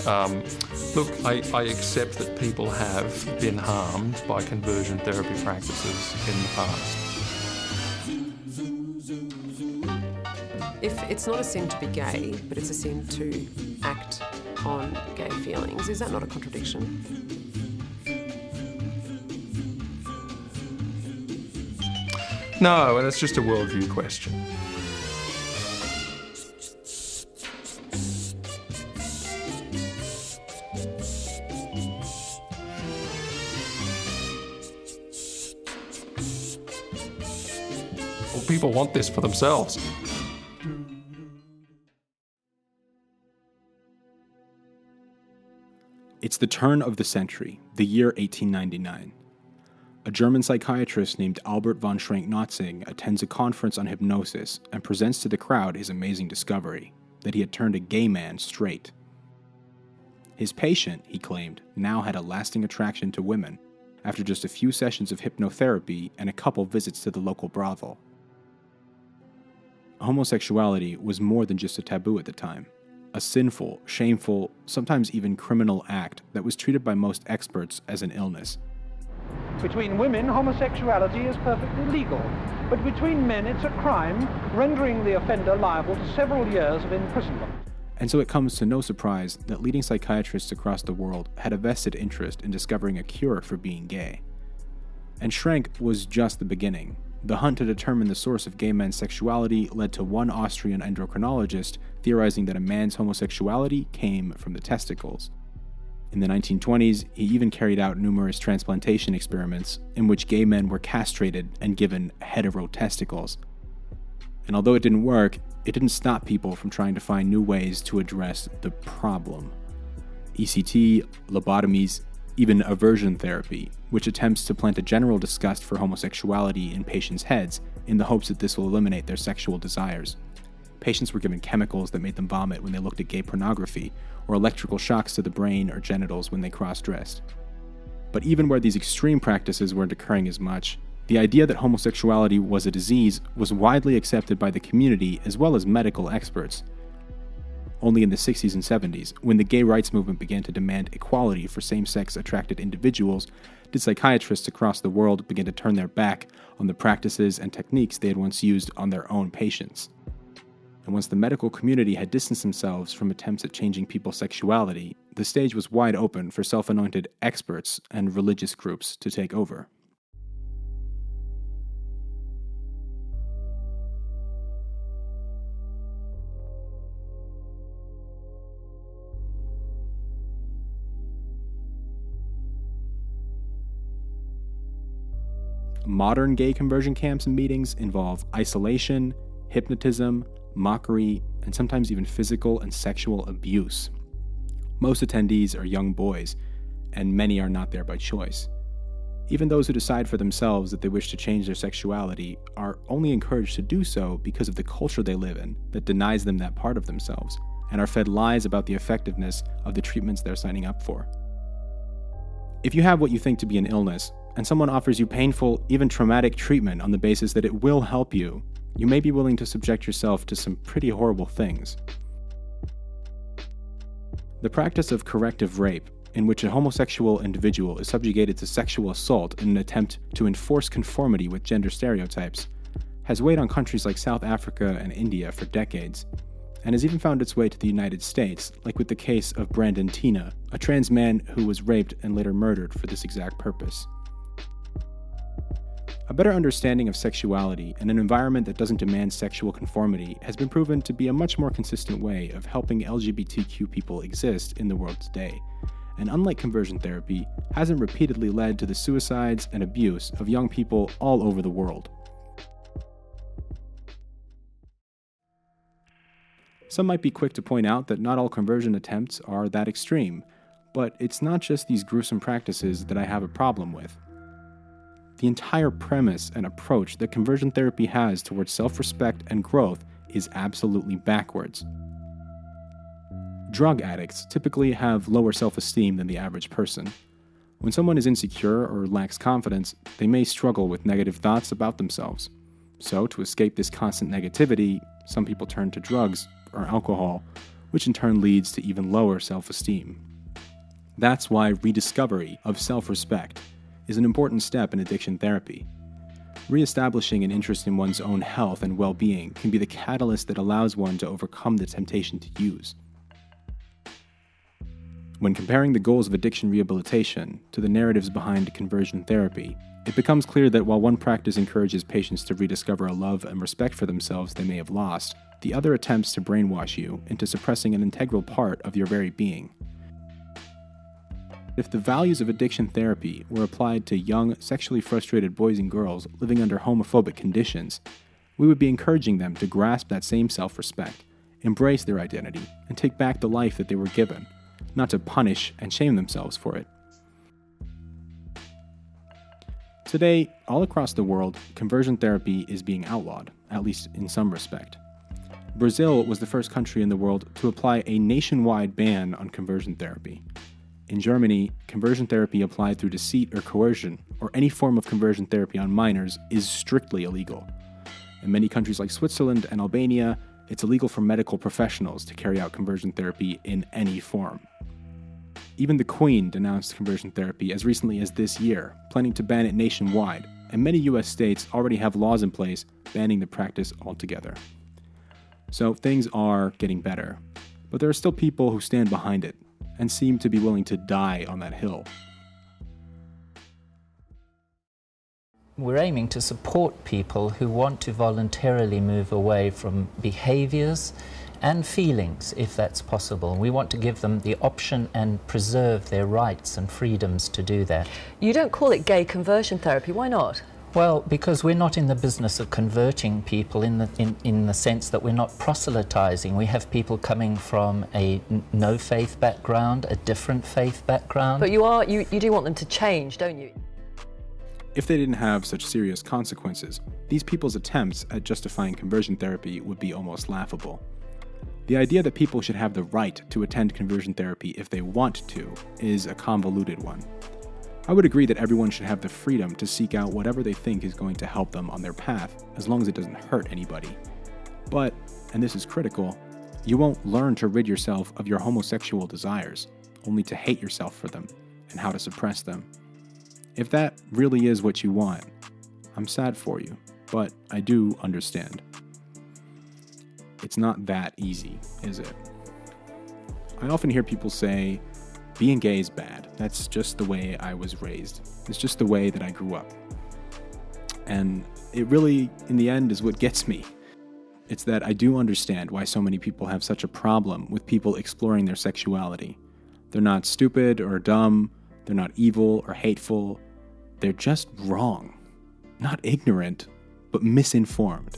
Look, I accept that people have been harmed by conversion therapy practices in the past. If it's not a sin to be gay, but it's a sin to act on gay feelings, is that not a contradiction? No, and it's just a worldview question. Well, people want this for themselves. It's the turn of the century, the year 1899. A German psychiatrist named Albert von Schrenck-Notzing attends a conference on hypnosis and presents to the crowd his amazing discovery, that he had turned a gay man straight. His patient, he claimed, now had a lasting attraction to women after just a few sessions of hypnotherapy and a couple visits to the local brothel. Homosexuality was more than just a taboo at the time. A sinful, shameful, sometimes even criminal act that was treated by most experts as an illness. Between women, homosexuality is perfectly legal, but between men it's a crime, rendering the offender liable to several years of imprisonment. And so it comes to no surprise that leading psychiatrists across the world had a vested interest in discovering a cure for being gay. And Schrenck was just the beginning. The hunt to determine the source of gay men's sexuality led to one Austrian endocrinologist theorizing that a man's homosexuality came from the testicles. In the 1920s, he even carried out numerous transplantation experiments in which gay men were castrated and given hetero-testicles. And although it didn't work, it didn't stop people from trying to find new ways to address the problem. ECT, lobotomies, even aversion therapy, which attempts to plant a general disgust for homosexuality in patients' heads in the hopes that this will eliminate their sexual desires. Patients were given chemicals that made them vomit when they looked at gay pornography, or electrical shocks to the brain or genitals when they cross-dressed. But even where these extreme practices weren't occurring as much, the idea that homosexuality was a disease was widely accepted by the community as well as medical experts. Only in the 60s and 70s, when the gay rights movement began to demand equality for same-sex attracted individuals, did psychiatrists across the world begin to turn their back on the practices and techniques they had once used on their own patients. And once the medical community had distanced themselves from attempts at changing people's sexuality, the stage was wide open for self-anointed experts and religious groups to take over. Modern gay conversion camps and meetings involve isolation, hypnotism, mockery, and sometimes even physical and sexual abuse. Most attendees are young boys, and many are not there by choice. Even those who decide for themselves that they wish to change their sexuality are only encouraged to do so because of the culture they live in that denies them that part of themselves, and are fed lies about the effectiveness of the treatments they're signing up for. If you have what you think to be an illness, and someone offers you painful, even traumatic treatment on the basis that it will help you, you may be willing to subject yourself to some pretty horrible things. The practice of corrective rape, in which a homosexual individual is subjugated to sexual assault in an attempt to enforce conformity with gender stereotypes, has weighed on countries like South Africa and India for decades, and has even found its way to the United States, like with the case of Brandon Teena, a trans man who was raped and later murdered for this exact purpose. A better understanding of sexuality and an environment that doesn't demand sexual conformity has been proven to be a much more consistent way of helping LGBTQ people exist in the world today, and unlike conversion therapy, hasn't repeatedly led to the suicides and abuse of young people all over the world. Some might be quick to point out that not all conversion attempts are that extreme, but it's not just these gruesome practices that I have a problem with. The entire premise and approach that conversion therapy has towards self-respect and growth is absolutely backwards. Drug addicts typically have lower self-esteem than the average person. When someone is insecure or lacks confidence, they may struggle with negative thoughts about themselves. So, to escape this constant negativity, some people turn to drugs or alcohol, which in turn leads to even lower self-esteem. That's why rediscovery of self-respect is an important step in addiction therapy. Reestablishing an interest in one's own health and well-being can be the catalyst that allows one to overcome the temptation to use. When comparing the goals of addiction rehabilitation to the narratives behind conversion therapy, it becomes clear that while one practice encourages patients to rediscover a love and respect for themselves they may have lost, the other attempts to brainwash you into suppressing an integral part of your very being. If the values of addiction therapy were applied to young, sexually frustrated boys and girls living under homophobic conditions, we would be encouraging them to grasp that same self-respect, embrace their identity, and take back the life that they were given, not to punish and shame themselves for it. Today, all across the world, conversion therapy is being outlawed, at least in some respect. Brazil was the first country in the world to apply a nationwide ban on conversion therapy. In Germany, conversion therapy applied through deceit or coercion, or any form of conversion therapy on minors, is strictly illegal. In many countries like Switzerland and Albania, it's illegal for medical professionals to carry out conversion therapy in any form. Even the Queen denounced conversion therapy as recently as this year, planning to ban it nationwide, and many US states already have laws in place banning the practice altogether. So things are getting better, but there are still people who stand behind it and seem to be willing to die on that hill. We're aiming to support people who want to voluntarily move away from behaviors and feelings, if that's possible. We want to give them the option and preserve their rights and freedoms to do that. You don't call it gay conversion therapy, why not? Well, because we're not in the business of converting people in the sense that we're not proselytizing. We have people coming from a no faith background, a different faith background. But you do want them to change, don't you? If they didn't have such serious consequences, these people's attempts at justifying conversion therapy would be almost laughable. The idea that people should have the right to attend conversion therapy if they want to is a convoluted one. I would agree that everyone should have the freedom to seek out whatever they think is going to help them on their path, as long as it doesn't hurt anybody. But, and this is critical, you won't learn to rid yourself of your homosexual desires, only to hate yourself for them, and how to suppress them. If that really is what you want, I'm sad for you, but I do understand. It's not that easy, is it? I often hear people say, being gay is bad. That's just the way I was raised. It's just the way that I grew up. And it really, in the end, is what gets me. It's that I do understand why so many people have such a problem with people exploring their sexuality. They're not stupid or dumb. They're not evil or hateful. They're just wrong. Not ignorant, but misinformed.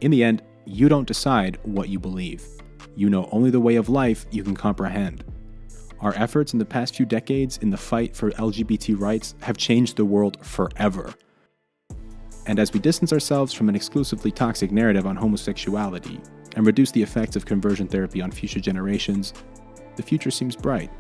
In the end, you don't decide what you believe. You know only the way of life you can comprehend. Our efforts in the past few decades in the fight for LGBT rights have changed the world forever. And as we distance ourselves from an exclusively toxic narrative on homosexuality and reduce the effects of conversion therapy on future generations, the future seems bright.